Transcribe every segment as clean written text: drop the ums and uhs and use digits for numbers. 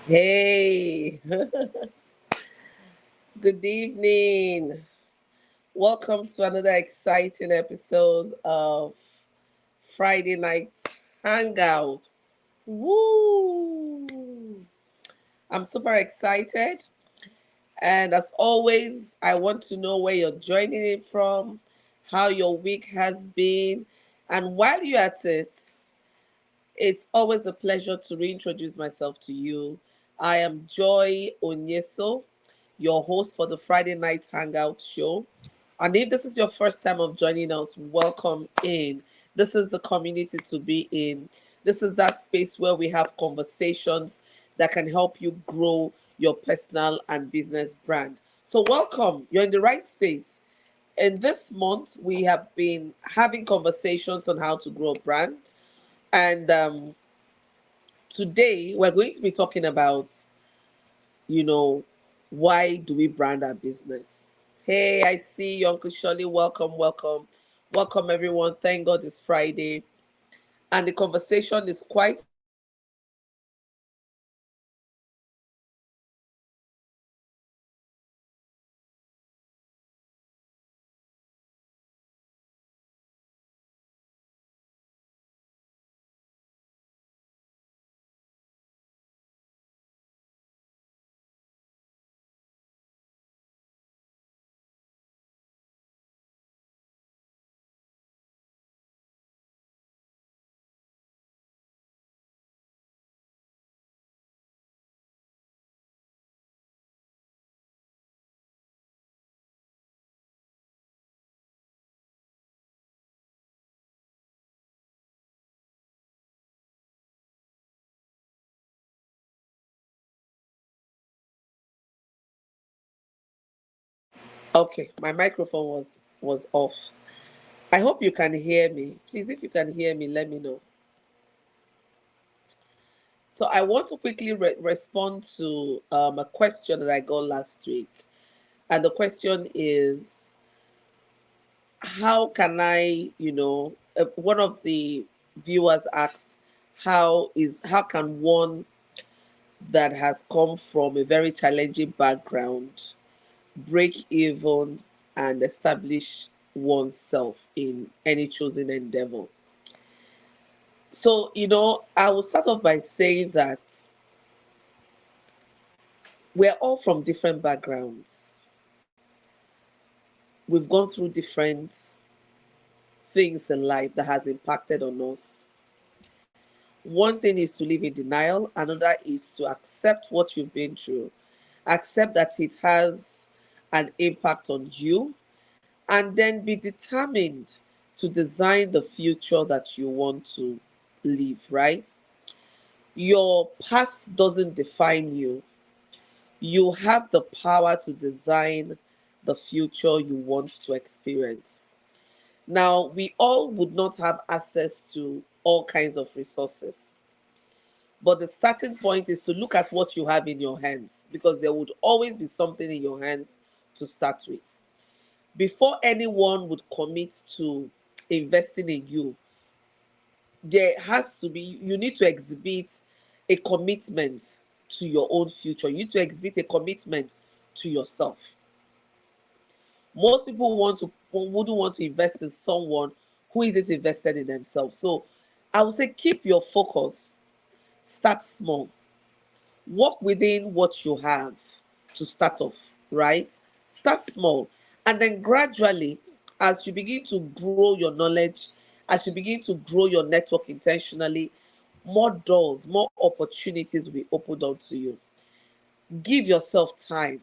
Hey, good evening. Welcome to another exciting episode of Friday Night Hangout. Woo! I'm super excited. And as always, I want to know where you're joining in from, how your week has been. And while you're at it, it's always a pleasure to reintroduce myself to you. I am Joy Onyeso, your host for the Friday Night Hangout show. And if this is your first time of joining us, welcome in. This is the community to be in. This is that space where we have conversations that can help you grow your personal and business brand. So, welcome. You're in the right space. In this month, we have been having conversations on how to grow a brand. And today we're going to be talking about, you know, why do we brand our business? Hey, I see you, Uncle Shirley. Welcome, welcome, welcome, everyone. Thank God it's Friday, and the conversation is quite interesting. Okay, my microphone was off. I hope you can hear me. Please, if you can hear me, let me know. So I want to quickly respond to a question that I got last week, and the question is, how can I, one of the viewers asked, how can one that has come from a very challenging background break even and establish oneself in any chosen endeavor? So, I will start off by saying that we're all from different backgrounds. We've gone through different things in life that has impacted on us. One thing is to live in denial, another is to accept what you've been through, accept that it has an impact on you, and then be determined to design the future that you want to live, right? Your past doesn't define you. You have the power to design the future you want to experience. Now, we all would not have access to all kinds of resources. But the starting point is to look at what you have in your hands, because there would always be something in your hands to start with. Before anyone would commit to investing in you, there has to be, you need to exhibit a commitment to your own future. You need to exhibit a commitment to yourself. Most people wouldn't want to invest in someone who isn't invested in themselves. So I would say keep your focus, start small, work within what you have to start off, right? Start small. And then gradually, as you begin to grow your knowledge, as you begin to grow your network intentionally, more doors, more opportunities will be opened up to you. Give yourself time,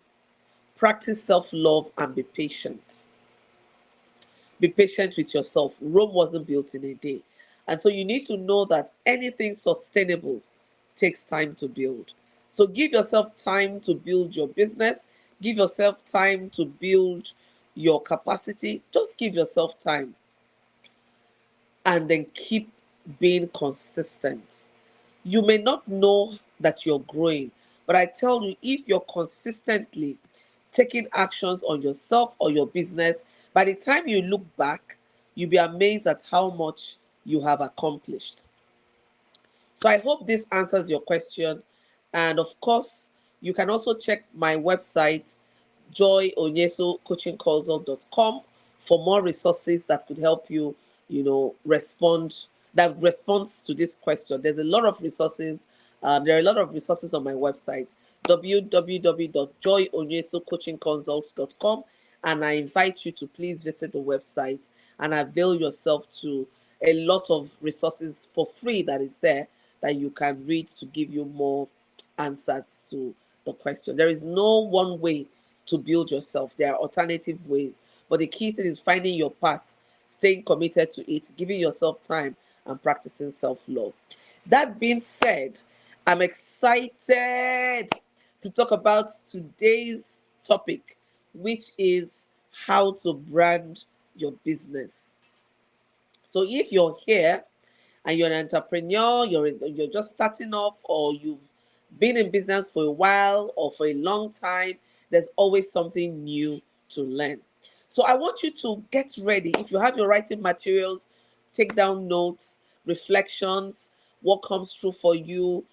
practice self love, and be patient. Be patient with yourself. Rome wasn't built in a day. And so you need to know that anything sustainable takes time to build. So give yourself time to build your business, give yourself time to build your capacity. Just give yourself time and then keep being consistent. You may not know that you're growing, but I tell you, if you're consistently taking actions on yourself or your business, by the time you look back, you'll be amazed at how much you have accomplished. So I hope this answers your question. And of course, you can also check my website, joyonyesocoachingconsult.com, for more resources that could help you, respond, that responds to this question. There's a lot of resources. There are a lot of resources on my website, www.joyonyesocoachingconsult.com. And I invite you to please visit the website and avail yourself to a lot of resources for free that is there that you can read to give you more answers to the question. There is no one way to build yourself. There are alternative ways. But the key thing is finding your path, staying committed to it, giving yourself time, and practicing self love. That being said, I'm excited to talk about today's topic, which is how to brand your business. So if you're here and you're an entrepreneur, you're just starting off, or you've been in business for a while or for a long time, there's always something new to learn. So I want you to get ready. If you have your writing materials, take down notes, reflections, what comes through for you.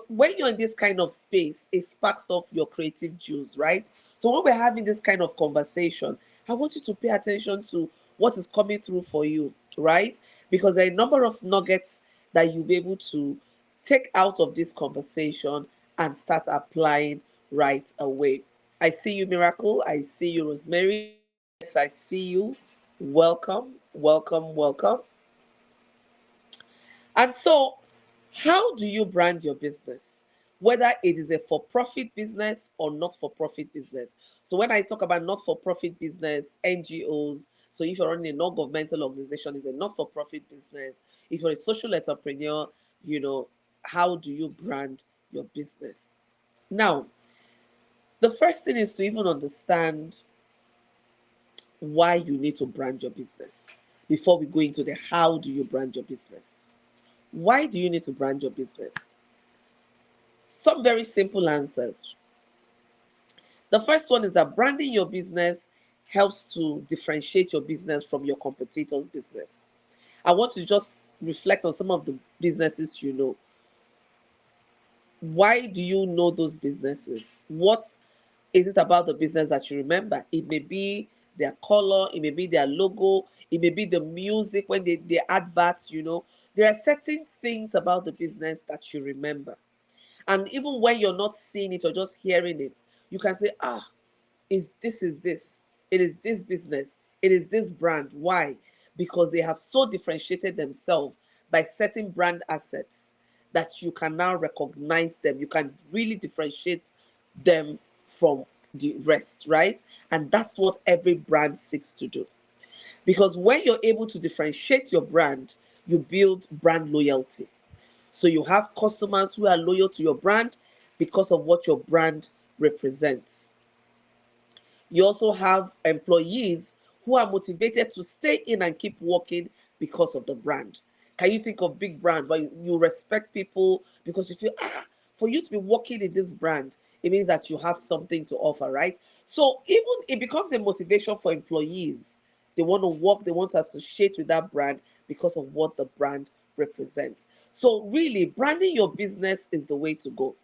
When you're in this kind of space, it sparks off your creative juice, right? So when we're having this kind of conversation, I want you to pay attention to what is coming through for you, right? Because there are a number of nuggets that you'll be able to take out of this conversation and start applying right away. I see you, Miracle. I see you, Rosemary. Yes, I see you. Welcome, welcome, welcome. And so, how do you brand your business? Whether it is a for profit business or not for profit business. So, when I talk about not for profit business, NGOs, so if you're running a non governmental organization, it's a not for profit business. If you're a social entrepreneur, you know, how do you brand your business? Now, the first thing is to even understand why you need to brand your business before we go into the how do you brand your business. Why do you need to brand your business? Some very simple answers. The first one is that branding your business helps to differentiate your business from your competitors' business. I want to just reflect on some of the businesses you know. Why do you know those businesses? What is it about the business that you remember? It may be their color, it may be their logo, it may be the music when they adverts, There are certain things about the business that you remember. And even when you're not seeing it or just hearing it, you can say, is this. It is this business. It is this brand. Why? Because they have so differentiated themselves by certain brand assets that you can now recognize them. You can really differentiate them from the rest, right? And that's what every brand seeks to do. Because when you're able to differentiate your brand, you build brand loyalty. So you have customers who are loyal to your brand because of what your brand represents. You also have employees who are motivated to stay in and keep working because of the brand. Can you think of big brands where you respect people because you feel, for you to be working in this brand, it means that you have something to offer, right? So even it becomes a motivation for employees. They want to work, they want to associate with that brand because of what the brand represents. So really, branding your business is the way to go.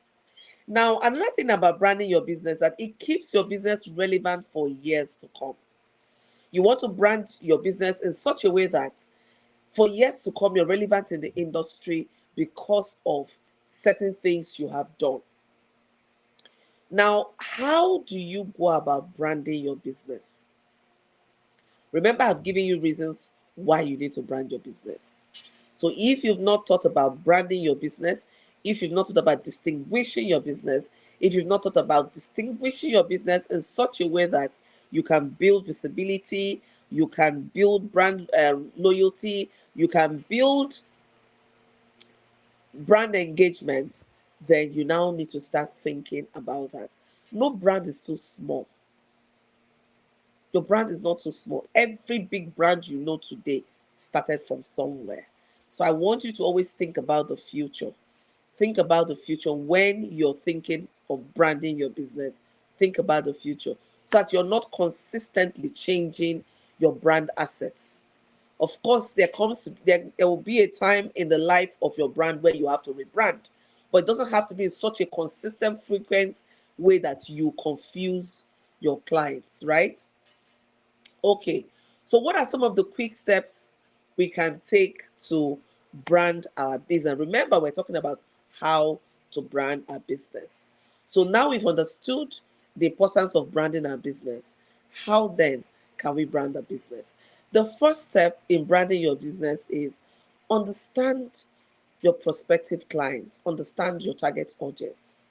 Now, another thing about branding your business that it keeps your business relevant for years to come. You want to brand your business in such a way that for years to come, you're relevant in the industry because of certain things you have done. Now, how do you go about branding your business? Remember, I've given you reasons why you need to brand your business. So if you've not thought about branding your business, if you've not thought about distinguishing your business, if you've not thought about distinguishing your business in such a way that you can build visibility, you can build brand loyalty, you can build brand engagement, then you now need to start thinking about that. No brand is too small. Your brand is not too small. Every big brand you know today started from somewhere. So I want you to always think about the future. Think about the future when you're thinking of branding your business. Think about the future so that you're not consistently changing your brand assets. Of course, there will be a time in the life of your brand where you have to rebrand. but it doesn't have to be in such a consistent, frequent way that you confuse your clients, right? Okay, so what are some of the quick steps we can take to brand our business? Remember, we're talking about how to brand our business. So now we've understood the importance of branding our business. How then can we brand a business? The first step in branding your business is understand your prospective clients, understand your target audience.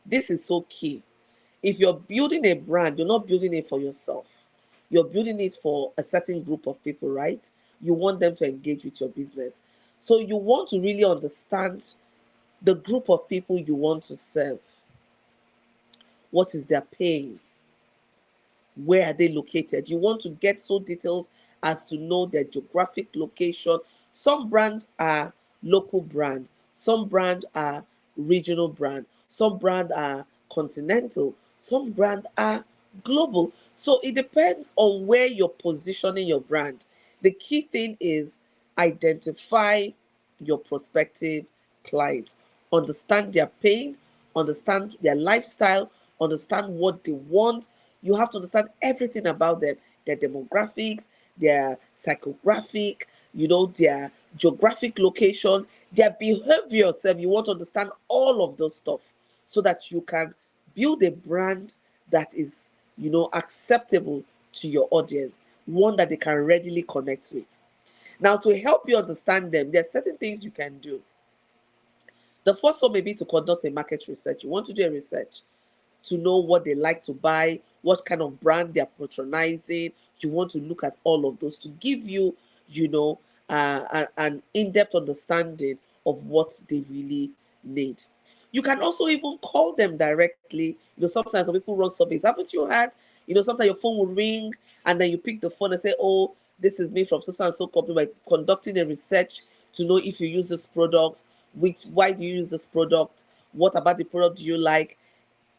This is so key. If you're building a brand, you're not building it for yourself. You're building it for a certain group of people, right? You want them to engage with your business. So you want to really understand the group of people you want to serve. What is their pain? Where are they located? You want to get so details as to know their geographic location. Some brands are local brand, some brand are regional brand, some brand are continental, some brand are global. So it depends on where you're positioning your brand. The key thing is identify your prospective client, understand their pain, understand their lifestyle, understand what they want. You have to understand everything about them, their demographics, their psychographic, their geographic location, their behavior self. You want to understand all of those stuff so that you can build a brand that is, acceptable to your audience, one that they can readily connect with. Now, to help you understand them, there are certain things you can do. The first one may be to conduct a market research. You want to do a research to know what they like to buy, what kind of brand they're patronizing. You want to look at all of those to give you, an in-depth understanding of what they really need. You can also even call them directly. Sometimes some people run surveys. Haven't you had, sometimes your phone will ring and then you pick the phone and say, oh, this is me from so and so company. We're conducting a research to know if you use this product, why do you use this product, what about the product do you like.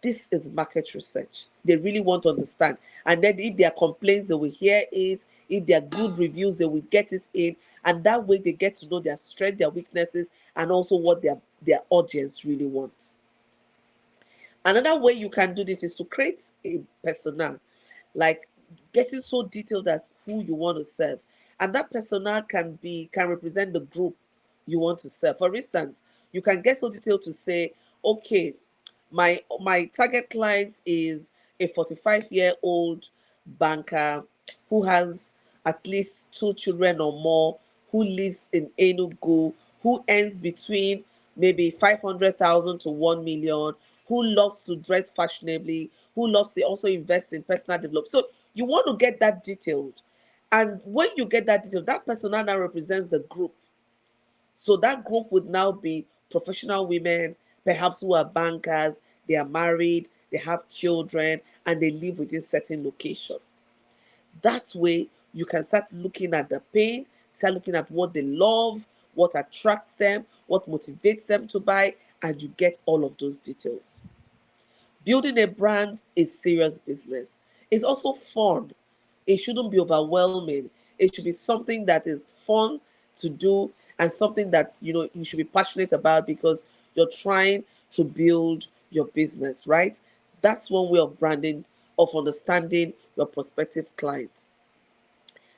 This is market research. They really want to understand. And then if there are complaints, they will hear it. If there are good reviews, they will get it in. And that way they get to know their strengths, their weaknesses, and also what their audience really wants. Another way you can do this is to create a persona, like getting so detailed as who you want to serve. And that persona can represent the group you want to serve. For instance, you can get so detailed to say, okay, my target client is a 45-year-old banker who has at least two children or more, who lives in Enugu, who earns between maybe 500,000 to 1 million, who loves to dress fashionably, who loves to also invest in personal development. So you want to get that detailed. And when you get that detailed, that persona now represents the group. So that group would now be professional women, perhaps who are bankers, they are married, they have children, and they live within certain location. That way, you can start looking at the pain, start looking at what they love, what attracts them, what motivates them to buy, and you get all of those details. Building a brand is serious business. It's also fun. It shouldn't be overwhelming. It should be something that is fun to do and something that you should be passionate about because you're trying to build your business, right? That's one way of branding, of understanding your prospective clients.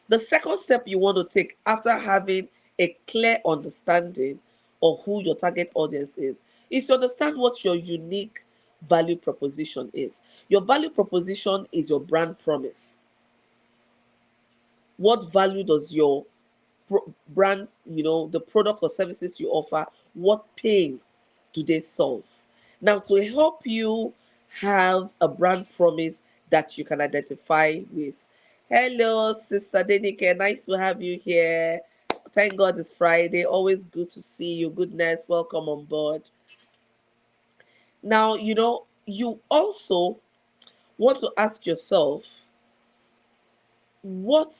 The second step you want to take after having a clear understanding of who your target audience is to understand what your unique value proposition is. Your value proposition is your brand promise. What value does your brand, the products or services you offer, what pain do they solve? Now, to help you have a brand promise that you can identify with. Hello, Sister Denike. Nice to have you here. Thank God it's Friday. Always good to see you. Goodness, welcome on board. Now, you also want to ask yourself, what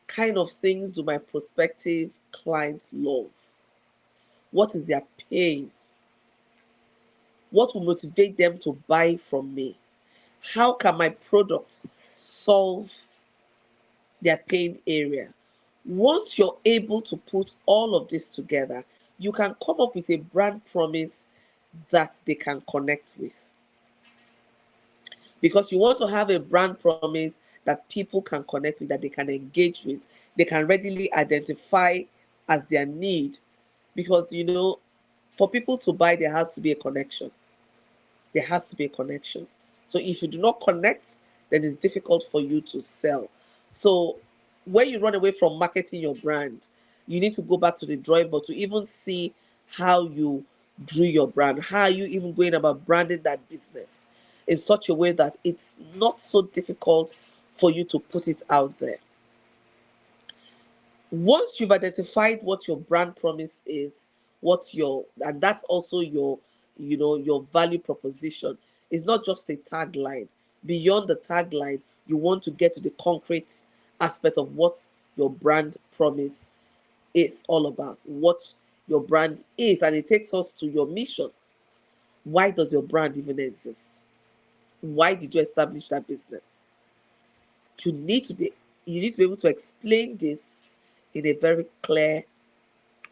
kind of things do my prospective clients love? What is their pain? What will motivate them to buy from me? How can my products solve their pain area? Once you're able to put all of this together, you can come up with a brand promise that they can connect with. Because you want to have a brand promise that people can connect with, that they can engage with, they can readily identify as their need. Because, for people to buy, there has to be a connection. There has to be a connection. So if you do not connect, then it's difficult for you to sell. So when you run away from marketing your brand, you need to go back to the drawing board to even see how you drew your brand. How are you even going about branding that business in such a way that it's not so difficult for you to put it out there? Once you've identified what your brand promise is, and that's also your value proposition. It's not just a tagline. Beyond the tagline, you want to get to the concrete aspect of what your brand promise is all about, what your brand is. And it takes us to your mission. Why does your brand even exist? Why did you establish that business? You need to be you need to be able to explain this in a very clear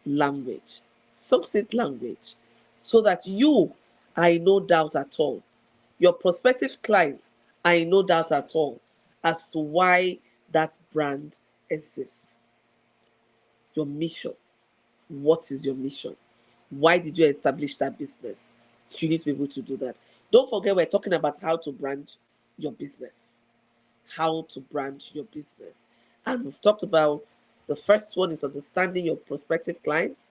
language, succinct language, so that you are in no doubt at all. Your prospective clients are in no doubt at all as to why that brand exists. Your mission. What is your mission? Why did you establish that business? You need to be able to do that. Don't forget, we're talking about how to brand your business. How to brand your business. And we've talked about the first one is understanding your prospective clients.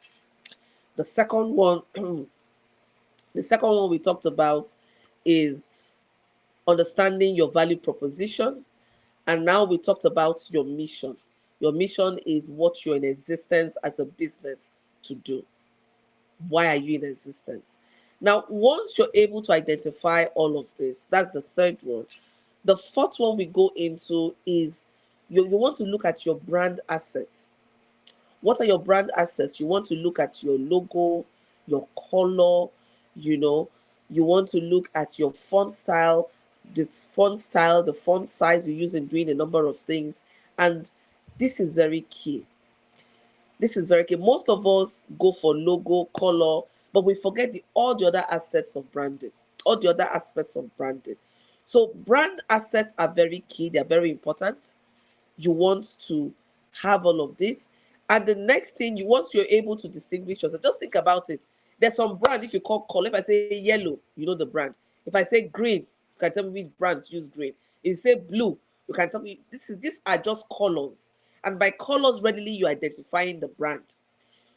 The second one, the second one we talked about is understanding your value proposition. And now we talked about your mission. Your mission is what you're in existence as a business to do. Why are you in existence? Now, once you're able to identify all of this, that's the third one. The fourth one we go into is you want to look at your brand assets. What are your brand assets? You want to look at your logo, your color, you know, you want to look at your font style, the font size you use in doing a number of things. And this is very key. This is very key. Most of us go for logo, color, but we forget all the other assets of branding, all the other aspects of branding. So brand assets are very key. They're very important. You want to have all of this. And the next thing, once you're able to distinguish yourself, just think about it. There's some brand, if you call color, if I say yellow, you know the brand. If I say green, you can tell me which brands use green. If you say blue, you can tell me these are just colors. And by colors, readily you're identifying the brand.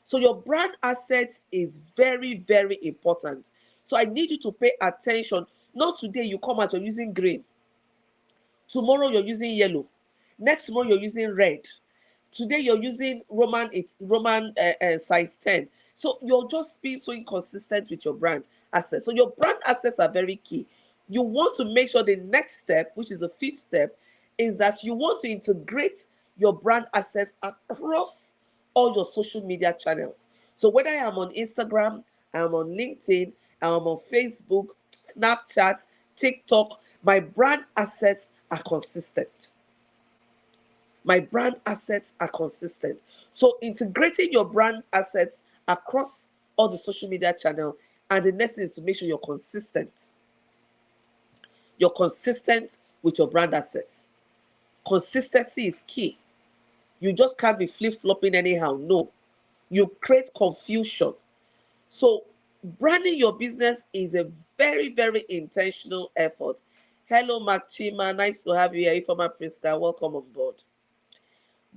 So your brand asset is very, very important. So I need you to pay attention. Not today you come out, you're using green. Tomorrow you're using yellow. Next tomorrow you're using red. Today you're using Roman, it's Roman size 10. So you're just being so inconsistent with your brand assets. So your brand assets are very key. You want to make sure the next step, which is the fifth step, is that you want to integrate your brand assets across all your social media channels. So whether I am on Instagram, I'm on LinkedIn, I'm on Facebook, Snapchat, TikTok, my brand assets are consistent. My brand assets are consistent. So integrating your brand assets across all the social media channel, and the next thing is to make sure you're consistent. You're consistent with your brand assets. Consistency is key. You just can't be flip-flopping anyhow. No. You create confusion. So branding your business is a very, very intentional effort. Hello, Mark Chima. Nice to have you here. Former Priska, welcome on board.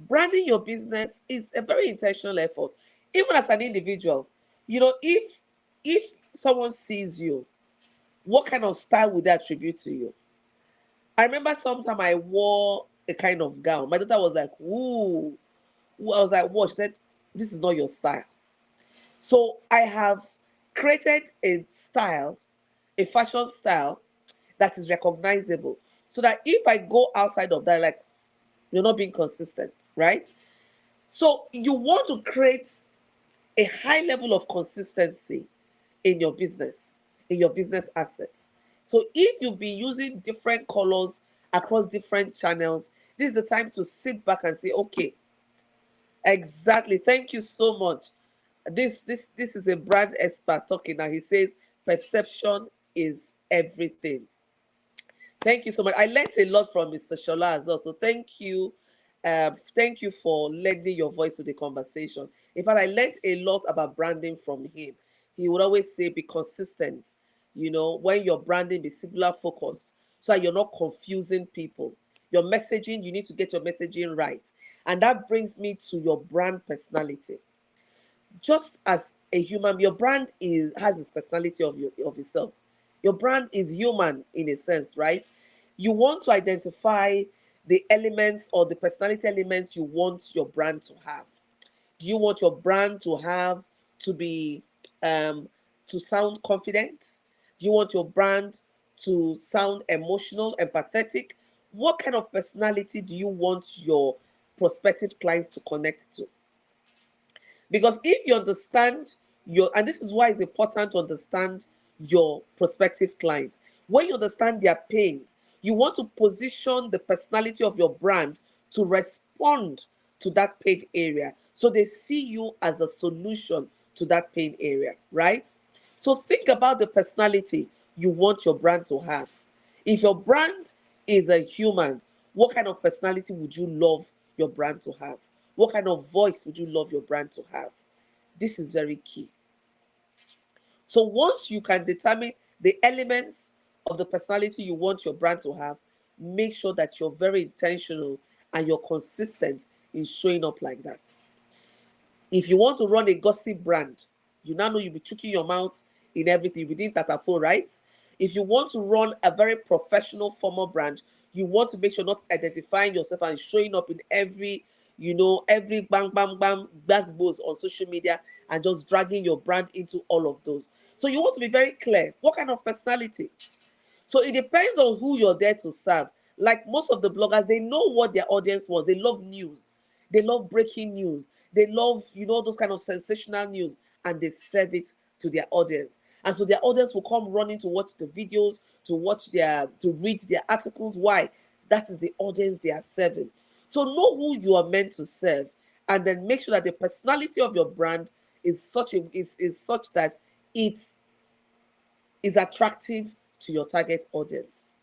Branding your business is a very intentional effort. Even as an individual, if someone sees you, what kind of style would they attribute to you? I remember sometime I wore a kind of gown. My daughter was like, ooh. I was like, what? She said, this is not your style. So I have created a style, a fashion style that is recognizable. So that if I go outside of that, like, you're not being consistent, right? So you want to create a high level of consistency in your business assets. So if you've been using different colors across different channels, this is the time to sit back and say, okay, exactly. Thank you so much. This is a brand expert talking now. He says perception is everything. Thank you so much. I learned a lot from Mr. Shola as well. So thank you. Thank you for lending your voice to the conversation. In fact, I learned a lot about branding from him. He would always say, be consistent. When you're branding, be singular focused so that you're not confusing people. Your messaging, you need to get your messaging right. And that brings me to your brand personality. Just as a human, your brand has its personality of itself. Your brand is human in a sense, right? You want to identify the elements or the personality elements you want your brand to have. Do you want your brand to be to sound confident? Do you want your brand to sound emotional, empathetic? What kind of personality do you want your prospective clients to connect to? Because if you understand and this is why it's important to understand your prospective clients. When you understand their pain, you want to position the personality of your brand to respond to that pain area. So they see you as a solution to that pain area, right? So think about the personality you want your brand to have. If your brand is a human, what kind of personality would you love your brand to have? What kind of voice would you love your brand to have? This is very key. So once you can determine the elements of the personality you want your brand to have, make sure that you're very intentional and you're consistent in showing up like that. If you want to run a gossip brand, you now know you'll be choking your mouth in everything within Tatafo, right? If you want to run a very professional formal brand, you want to make sure not identifying yourself and showing up in every bang, bang, bang, that's both on social media and just dragging your brand into all of those. So you want to be very clear. What kind of personality? So it depends on who you're there to serve. Like most of the bloggers, they know what their audience wants. They love news. They love breaking news. They love, those kind of sensational news, and they serve it to their audience. And so their audience will come running to watch the videos, to read their articles. Why? That is the audience they are serving. So know who you are meant to serve, and then make sure that the personality of your brand is such that it is attractive to your target audience.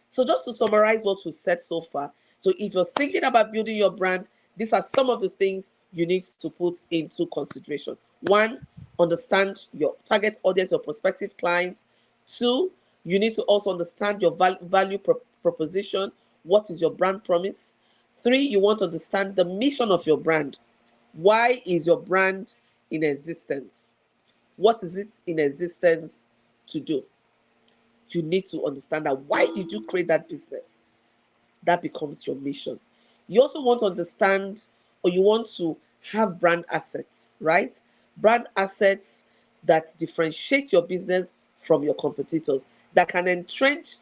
So just to summarize what we've said so far, so if you're thinking about building your brand, these are some of the things you need to put into consideration. One, understand your target audience, your prospective clients. Two, you need to also understand your value proposition. What is your brand promise? Three, you want to understand the mission of your brand. Why is your brand in existence? What is it in existence to do? You need to understand that. Why did you create that business? That becomes your mission. You also want to understand, or you want to have brand assets, right? Brand assets that differentiate your business from your competitors, that can entrench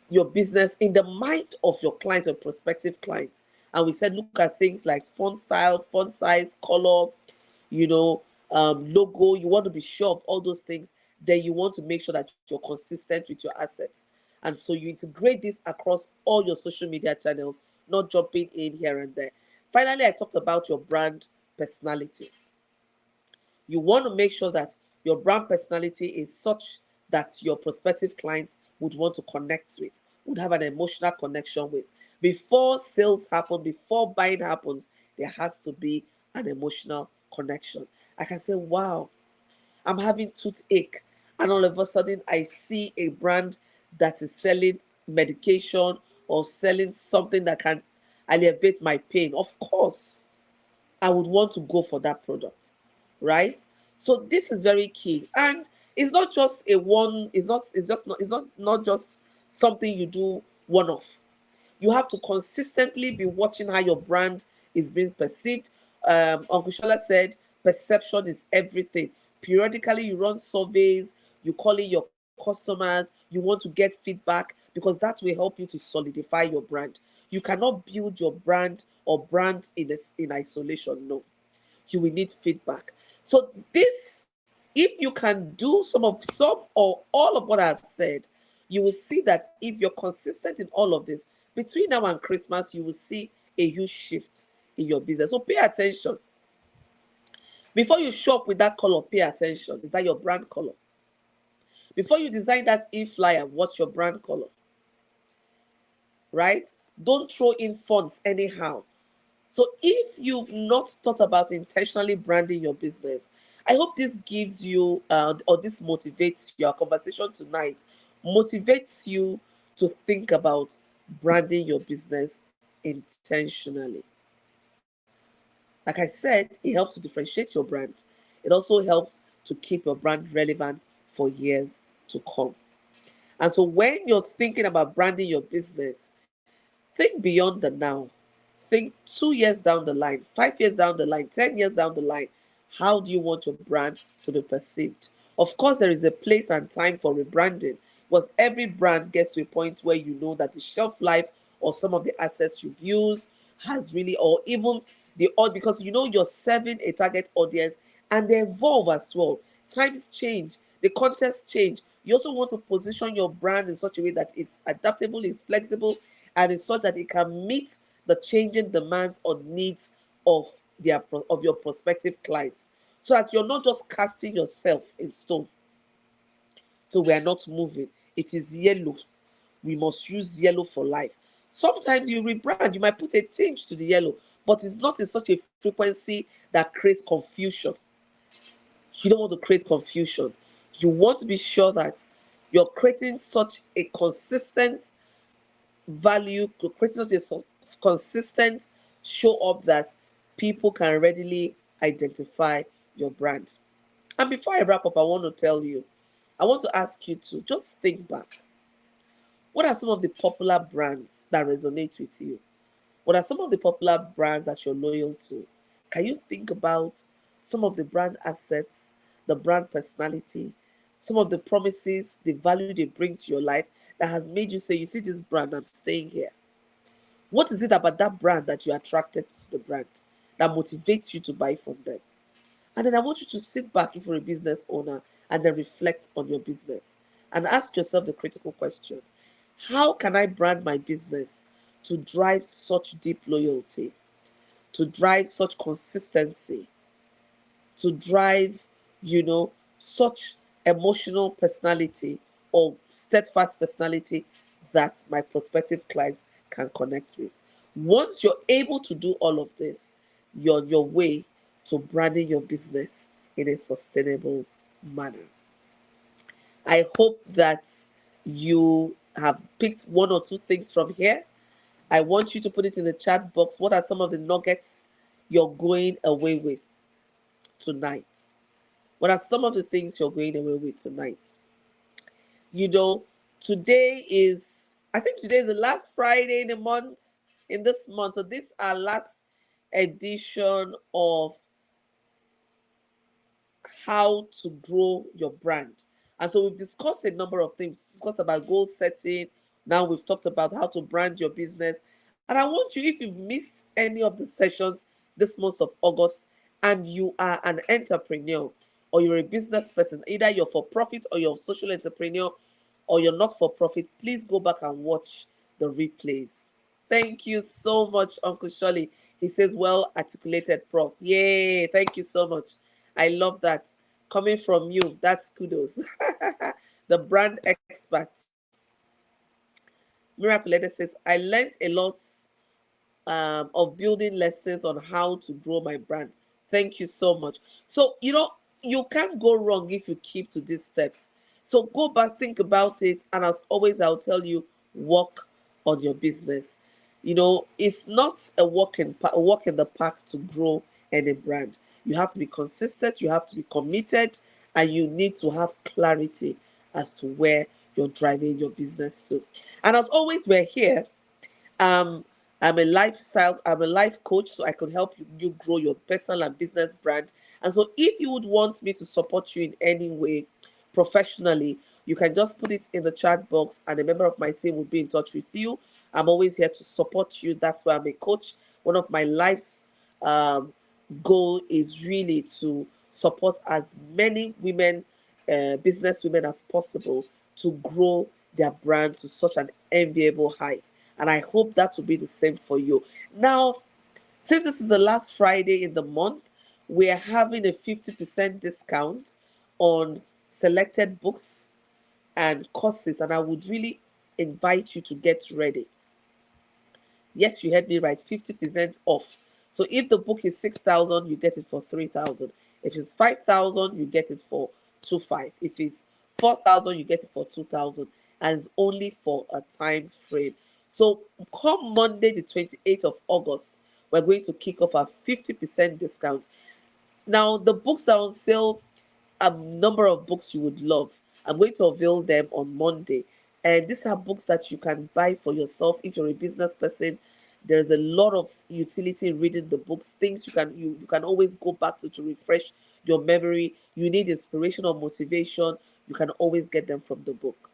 your business in the mind of your clients or prospective clients. And we said, look at things like font style, font size, color, logo. You want to be sure of all those things. Then you want to make sure that you're consistent with your assets. And so you integrate this across all your social media channels, not jumping in here and there. Finally, I talked about your brand personality. You want to make sure that your brand personality is such that your prospective clients would want to connect with, would have an emotional connection with. Before sales happen, before buying happens, there has to be an emotional connection. I can say, wow, I'm having toothache. And all of a sudden, I see a brand that is selling medication or selling something that can alleviate my pain. Of course, I would want to go for that product, right? So this is very key, and it's not just a one. It's not just something you do one off. You have to consistently be watching how your brand is being perceived. Uncle Shola said, perception is everything. Periodically, you run surveys, you call in your customers, you want to get feedback because that will help you to solidify your brand. You cannot build your brand or brand in isolation. No, you will need feedback. So this, if you can do some or all of what I've said, you will see that if you're consistent in all of this, between now and Christmas, you will see a huge shift in your business. So pay attention. Before you shop with that color, pay attention. Is that your brand color? Before you design that e-flyer, what's your brand color? Right? Don't throw in fonts anyhow. So if you've not thought about intentionally branding your business, I hope this gives you, or this motivates your conversation tonight, motivates you to think about branding your business intentionally. Like I said, it helps to differentiate your brand. It also helps to keep your brand relevant for years to come. And so when you're thinking about branding your business, think beyond the now. Think 2 years down the line, 5 years down the line, 10 years down the line. How do you want your brand to be perceived? Of course, there is a place and time for rebranding, because every brand gets to a point where you know that the shelf life or some of the assets you've used has really, or even the odd, because you know you're serving a target audience and they evolve as well. Times change, the context change. You also want to position your brand in such a way that it's adaptable, it's flexible, and it's such that it can meet the changing demands or needs of of your prospective clients, so that you're not just casting yourself in stone. So we are not moving. It is yellow. We must use yellow for life. Sometimes you rebrand, you might put a tinge to the yellow, but it's not in such a frequency that creates confusion. You don't want to create confusion. You want to be sure that you're creating such a consistent value, creating such a consistent show up that people can readily identify your brand. And before I wrap up, I want to tell you, I want to ask you to just think back. What are some of the popular brands that resonate with you? What are some of the popular brands that you're loyal to? Can you think about some of the brand assets, the brand personality, some of the promises, the value they bring to your life that has made you say, you see this brand, I'm staying here? What is it about that brand that you're attracted to the brand that motivates you to buy from them? And then I want you to sit back if you're a business owner and then reflect on your business and ask yourself the critical question: how can I brand my business to drive such deep loyalty, to drive such consistency, to drive, such emotional personality or steadfast personality that my prospective clients can connect with? Once you're able to do all of this, you're on your way to branding your business in a sustainable manner. I hope that you have picked one or two things from here. I want you to put it in the chat box. What are some of the nuggets you're going away with tonight? What are some of the things you're going away with tonight? You know, I think today is the last Friday in the month, in this month. So this is our last edition of how to grow your brand. And so we've discussed a number of things. We've discussed about goal setting. Now we've talked about how to brand your business. And I want you, if you've missed any of the sessions this month of August and you are an entrepreneur or you're a business person, either you're for profit or you're a social entrepreneur or you're not for profit, please go back and watch the replays. Thank you so much, Uncle Shirley. He says, well articulated, Prof. Yay, thank you so much. I love that. Coming from you, that's kudos. The brand expert. Miracle Letter says, I learned a lot of building lessons on how to grow my brand. Thank you so much. So, you can't go wrong if you keep to these steps. So go back, think about it. And as always, I'll tell you, work on your business. It's not a walk in the park to grow any brand. You have to be consistent, you have to be committed, and you need to have clarity as to where you're driving your business to. And as always, we're here. um I'm a life coach, so I can help you grow your personal and business brand. And so if you would want me to support you in any way professionally, you can just put it in the chat box and a member of my team will be in touch with you. I'm always here to support you. That's why I'm a coach. One of my life's goal is really to support as many women, business women as possible, to grow their brand to such an enviable height. And I hope that will be the same for you. Now, since this is the last Friday in the month, we are having a 50% discount on selected books and courses, and I would really invite you to get ready. Yes, you heard me right, 50% off. So if the book is 6,000, you get it for 3,000. If it's 5,000, you get it for 2,500. If it's 4,000, you get it for 2,000. And it's only for a time frame. So come Monday, the 28th of August, we're going to kick off our 50% discount. Now, the books that are on sale, a number of books you would love. I'm going to unveil them on Monday. And these are books that you can buy for yourself if you're a business person. There's a lot of utility in reading the books, things you can always go back to refresh your memory. You need inspiration or motivation, you can always get them from the book.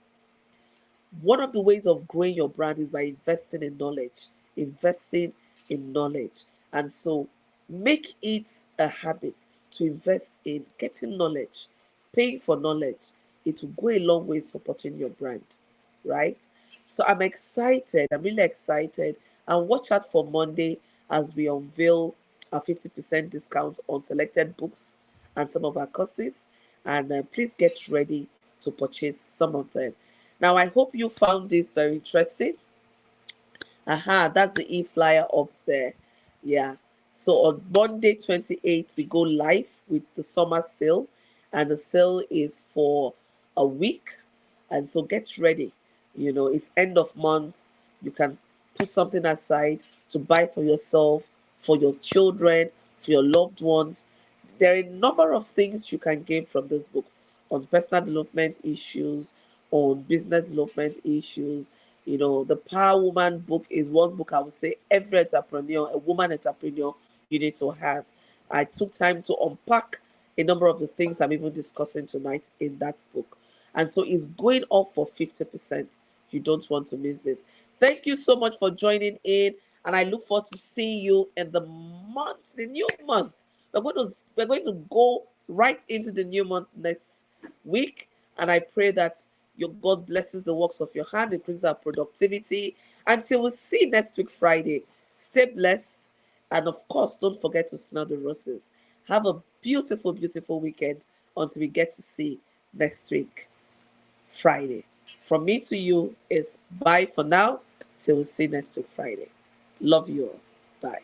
One of the ways of growing your brand is by investing in knowledge, investing in knowledge. And so make it a habit to invest in getting knowledge, paying for knowledge. It will go a long way supporting your brand, right? So I'm excited. I'm really excited. And watch out for Monday as we unveil a 50% discount on selected books and some of our courses. And please get ready to purchase some of them. Now, I hope you found this very interesting. Aha, that's the e-flyer up there. Yeah. So on Monday 28th, we go live with the summer sale, and the sale is for a week. And so get ready. It's end of month. You can put something aside to buy for yourself, for your children, for your loved ones. There are a number of things you can gain from this book on personal development issues, on business development issues. The Power Woman book is one book I would say every entrepreneur, a woman entrepreneur, you need to have. I took time to unpack a number of the things I'm even discussing tonight in that book. And so it's going off for 50%. You don't want to miss this. Thank you so much for joining in. And I look forward to seeing you in the new month. We're going to go right into the new month next week. And I pray that your God blesses the works of your hand, increases our productivity. Until we see next week, Friday, stay blessed. And of course, don't forget to smell the roses. Have a beautiful, beautiful weekend until we get to see next week, Friday. From me to you is bye for now till we see next week, Friday. Love you all. Bye.